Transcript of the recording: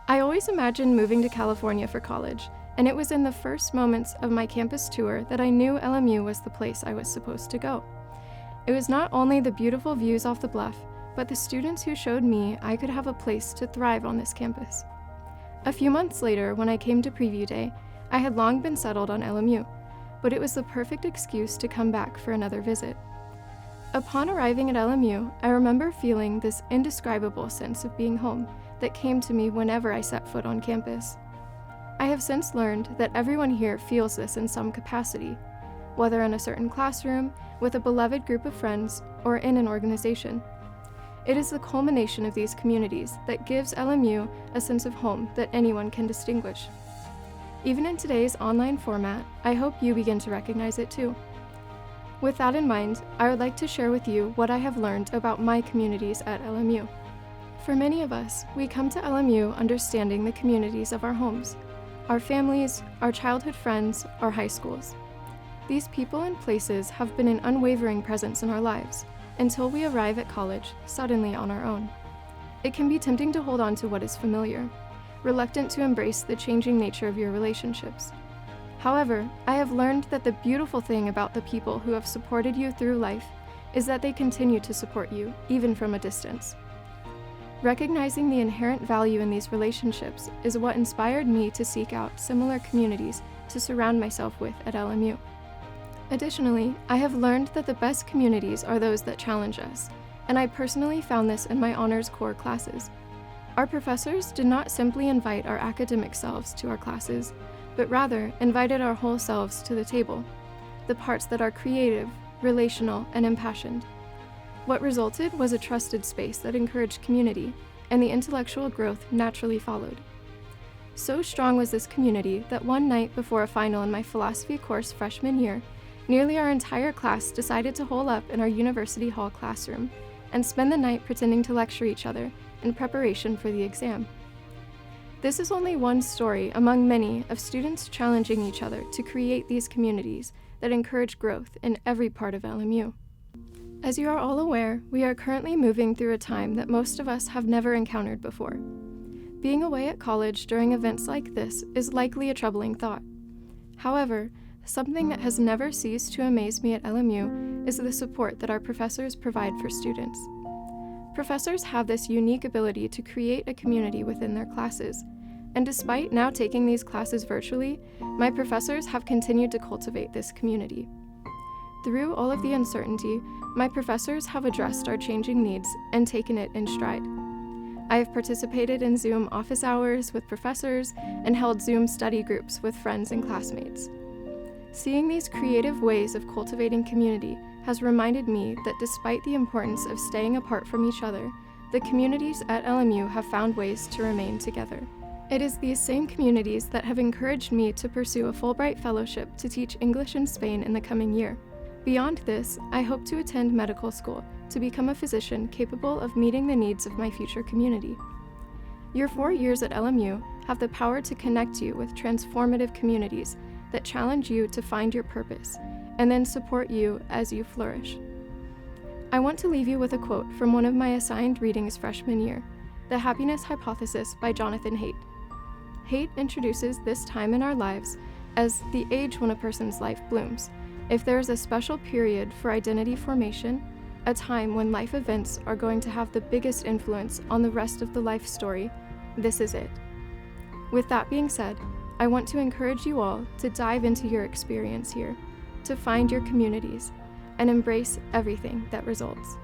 I always imagined moving to California for college, and it was in the first moments of my campus tour that I knew LMU was the place I was supposed to go. It was not only the beautiful views off the bluff, but the students who showed me I could have a place to thrive on this campus. A few months later, when I came to preview day, I had long been settled on LMU, but it was the perfect excuse to come back for another visit. Upon arriving at LMU, I remember feeling this indescribable sense of being home that came to me whenever I set foot on campus. I have since learned that everyone here feels this in some capacity, whether in a certain classroom, with a beloved group of friends, or in an organization. It is the culmination of these communities that gives LMU a sense of home that anyone can distinguish. Even in today's online format, I hope you begin to recognize it too. With that in mind, I would like to share with you what I have learned about my communities at LMU. For many of us, we come to LMU understanding the communities of our homes, our families, our childhood friends, our high schools. These people and places have been an unwavering presence in our lives until we arrive at college suddenly on our own. It can be tempting to hold on to what is familiar, reluctant to embrace the changing nature of your relationships. However, I have learned that the beautiful thing about the people who have supported you through life is that they continue to support you, even from a distance. Recognizing the inherent value in these relationships is what inspired me to seek out similar communities to surround myself with at LMU. Additionally, I have learned that the best communities are those that challenge us, and I personally found this in my honors core classes. Our professors did not simply invite our academic selves to our classes, but rather invited our whole selves to the table, the parts that are creative, relational, and impassioned. What resulted was a trusted space that encouraged community, and the intellectual growth naturally followed. So strong was this community that one night before a final in my philosophy course freshman year, nearly our entire class decided to hole up in our university hall classroom and spend the night pretending to lecture each other in preparation for the exam. This is only one story among many of students challenging each other to create these communities that encourage growth in every part of LMU. As you are all aware, we are currently moving through a time that most of us have never encountered before. Being away at college during events like this is likely a troubling thought. However, something that has never ceased to amaze me at LMU is the support that our professors provide for students. Professors have this unique ability to create a community within their classes, and despite now taking these classes virtually, my professors have continued to cultivate this community. Through all of the uncertainty, my professors have addressed our changing needs and taken it in stride. I have participated in Zoom office hours with professors and held Zoom study groups with friends and classmates. Seeing these creative ways of cultivating community has reminded me that despite the importance of staying apart from each other, the communities at LMU have found ways to remain together. It is these same communities that have encouraged me to pursue a Fulbright fellowship to teach English in Spain in the coming year. Beyond this, I hope to attend medical school to become a physician capable of meeting the needs of my future community. Your 4 years at LMU have the power to connect you with transformative communities that challenge you to find your purpose and then support you as you flourish. I want to leave you with a quote from one of my assigned readings freshman year, The Happiness Hypothesis by Jonathan Haidt. Haidt introduces this time in our lives as the age when a person's life blooms. If there is a special period for identity formation, a time when life events are going to have the biggest influence on the rest of the life story, this is it. With that being said, I want to encourage you all to dive into your experience here, to find your communities, and embrace everything that results.